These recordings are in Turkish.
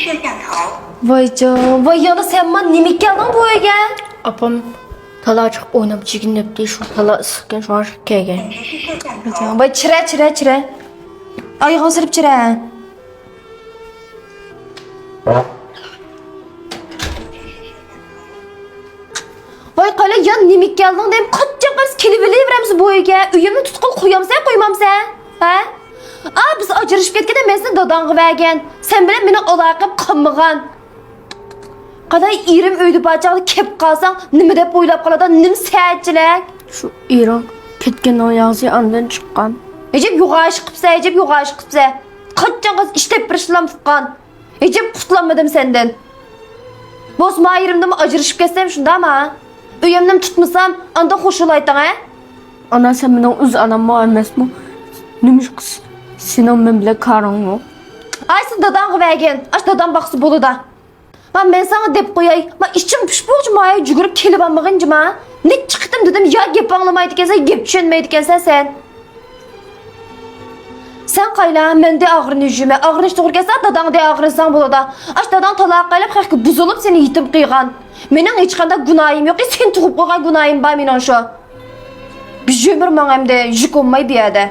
摄像头。 Vay can, vay yana sen bana nimek geldin bu eve? Apam tala çıkıp oynayıp çiginip değil şu tala ısıkken şu an kege. 显示摄像头。 Vay çire. Ayağını sırıp çire. Vay kala ya nimek geldin deyim kaçça karşı kelibeli veremiz bu eve. Üyümünü tutkul koyam sen koymam sen. Ha? Aa biz acırışıp ketken de ben seni dadanğı vergen. Sen bile beni olayaqıp kanmıgan. Qaday irim öydü bacaqlı kep qalsan, nima deb o'ylab qoladi, nim säätçilek. Şu İran ketken o yazı andan çıkan. Ejep yo'g'ash qipsa, ejep yo'g'ash qipsa. Qachon qiz ishlab birishlam tuqqan. Ejep qutlanmadim senden. Bosma ayrimdan ajrashib ketsam shundami? Uyimdan tutmasam, anda xo'shul aytang, ha? Ana sen benim öz anam mı emas mı? Neymiş kız? Senin ben bile karın yok. Ay siz dadan qıvergin. Aş dadan baqsı boluda. Ben sana dep qo'yay. Men içim push bo'lchi maya jugurib kelib olmagunjima. Ne chiqdim dedim ya gap anglamaydi ekansan, gap tushunmaydi ekansan sen. Sen qayla mende ağrını yüzüme. Ağrınış to'g'ri kelsa dadangda ağrınsan bo'ladi. Aş dadan talaq qaylab haqqi buzilib seni yetim qiygan. Mening hech qanday gunoyim yo'q. Sen tug'ib qo'ygan gunoyim bor mening shu. Bir ömür menimde yük olmay bir yerda.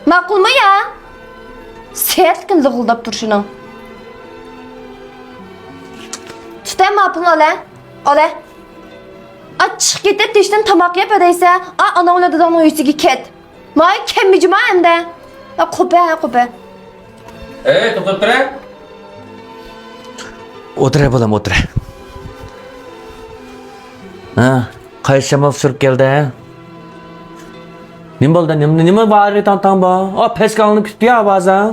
Ma'qulmi ya? Sertkin lig'ildab turishing. Tutay mapını ole. Açık ketib teshdan tamoq yeb adaysa, ana ola dadamning uyisiga ket. May kemmijima endi. Qo'pa. To'xtab tur. O'tira bolam, o'tira. Ha, qaysi shamol surib keldi? Nima bo'ldi? Nima bor tantang bor? Peskalni kutib ya baza.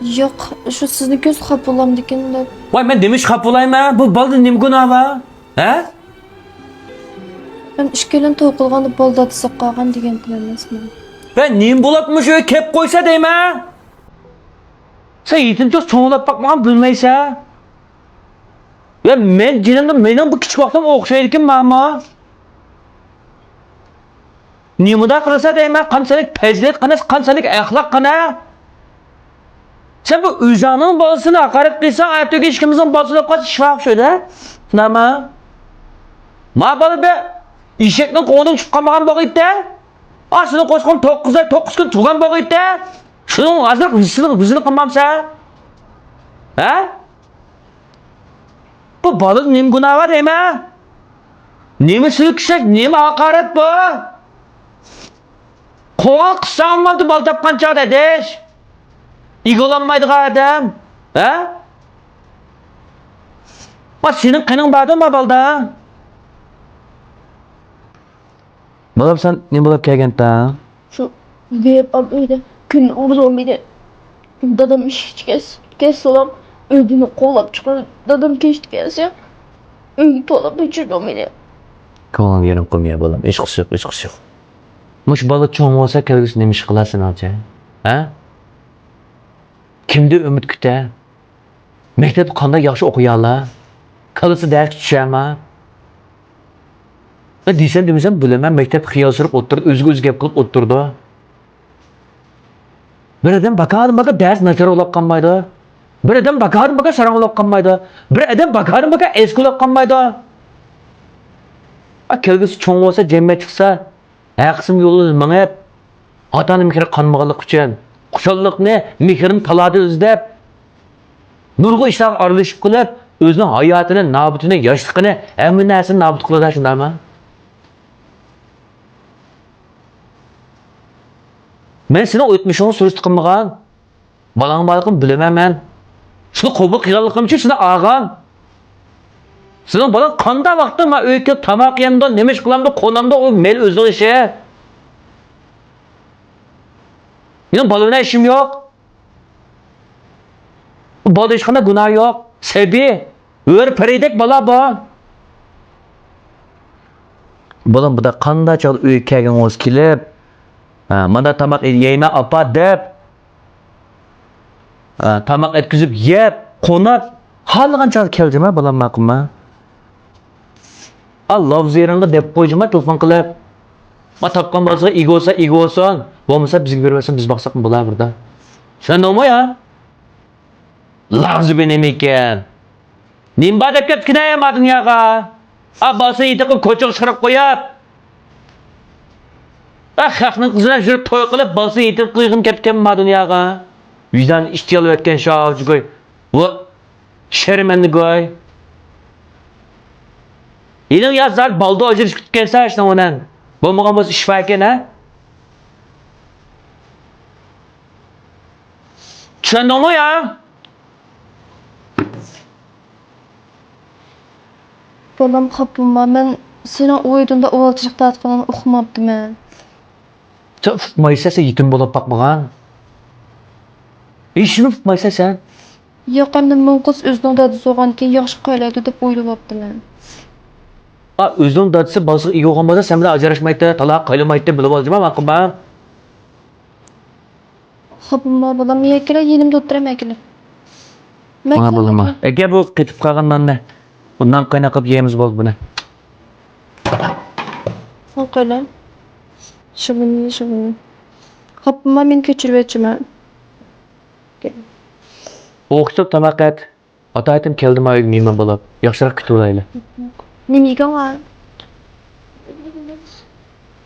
Yok şu sizni göz xap olam degan de. Voy, men demiş xap bo'layman. Bu bolda nima gunohi bor? Ha? Ben işkelen to'qilganda bolda tisib qolgan degan emasman. Ben nima bo'libmi shu kep qo'ysa deyman. Sen yetimcha cho'nglab boqmagan bilmaysan. Ya men jinimda mening bu kichik vaqtim o'xshaydi ekanmanmi? Nimada qilsa deyman, qanchalik fazilat qanday, qanchalik axloq qanday? Sen bu o'zaning bolasini haqorat qilsan, aytib hech kimning bolasini qo'sh shifaq shuyda. Nima? Ma bola be eshakning qo'nidan chiqib qolmagan bo'g'itda. Aslida qo'shqon 9 kun tug'an bo'g'itda. Shuning hozir o'zini qilmamsa? Ha? Bu bola nima gunohi bor deyman? Nima silkishak, nima haqorat bu? Qo'l qisam bo'ldi bola topqancha dedish. İgolanmaydığı adam. Ha? Bak senin kanın bağdı mı balda? Balam sen ne bulup gelgen ta? Şu bir öyle gün olmaydı. Dadam hiç kes olam öldüğünü kolap çıkar. Dadam geçti gelse öldü dolap içir olmaydı. Kolan yerim koymuyor balam. Hiç kısı yok. Muş balık çoğun olsa kelgisi neymiş kılasın alca? Ha? Kimde ümit küte? Mektep qanday yaxshi o'qiyanlar? Qalisi dars tushama? Va desam bilaman, mektep xiyol surib o'tirib, o'ziga gap qilib o'tirdi. Bir adam baka dars nachar olib qolmaydi. Bir adam baka sarang olib qolmaydi. Bir adam baka eski olib qolmaydi. Kelgisi cho'ng bo'lsa, jamiyat chiqsa, haqsim yo'lini mangab, otani mehri qanmaganlik uchun Kuşallıkni, mehrini taladi özlep, nurg'u ishlar aralashib qilib, o'zining hayotini, nobutini, yoshligini, hamma narsani nobud qiladi shundaymi? Men seni o'tmishingni surishti qilmagan. Balang balqim bilaman men. Shuni qabul qilganligim uchun seni ag'am. Sening balang qanday vaqtda men uyga kelib tamoq yemda, nima ish qilamda, qo'limda o mel o'zining ishi. Benim balığına işim yok. Bu balığı işkanda günah yok. Sebi. Öğür peridek bala bu. Balım bu da kanda çal ülkegen oz kilip. Manda tamak yeyme apa dep. Tamak etkizip yep. Konak. Halgan çal keldim ha balam makıma. Allah ziyaranı dep koycuma telefon kılıp. Ma tapkan bolsa ego olsun. Bo'lmasa bizga bermasin, biz baqsaq bo'lar burada. Sen nima ya? Lafzı benim iken. Nimba dep kep kinayama dünyaya. Abbası yitiqib ko'chiq chiqarib qo'yib. Xalqning qizini жүріп to'y qilib, balasi yetib qilg'in ketganma dunyoga. Uydan ishchi olib o'tgan shovchigoy. Bu shermandigoy. Eling yazar balda ajrashib ketgansa ishdan unan. Bo'lmagan bo'lsa ish var ekan, ha? Tushundingmi ya? Bolam xapma, men sening o'yinda o'valchiqda falan o'qimabdiman. Maysa sen yetim bo'lib boqmagan. Shuni maysa sen. Yo'q, endi men qiz o'zining dadasi bo'lgan keyin yaxshi qo'ylaydi deb o'ylabdiman. O'zining dadasi balasiga ega bo'lgan bo'lsa, sen bilan ajrashmaydi, taloq qilmaydi, bilib oldim, men qilmam. Xapma bolam, yakala yenimda o'tiramayman. Mana bo'lma. Aka bu ketib qolgandan bundan qayna qilib yeymiz bo'ldi buni. Qo'ylam. Shubini. Xapma, men kechirib O'qitib tamaqat. Ota aytim keldim uyga mehmon bo'lib. Yaxshiroq kutib olayli. Nimaga var?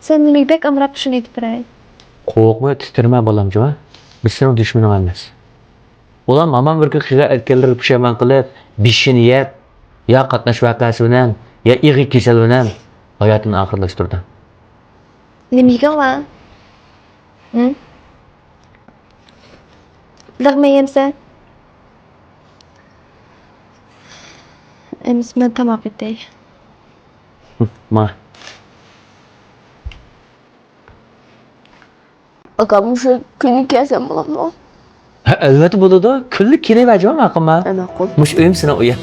Sen nimaga bek amrab shuni aytib turay? Qo'rqma, titirma bolamjon. Biz sening dushmaning emas. Ular mamam bir qiga aytganlar pushaman qilib, bishini yeb, ya qatnash voqeasi bilan, ya ig'i kasal bilan hayotini oxirlashtirdi. Nimaga var? Lag'mayamsan? Emis men tamoq etay. Ma. Akam şu günü kesem bulamam. Albatta bo'ladi. Kunlik kerak vajib ma'qulmi? Ma'qul. Mush uyim seni uya.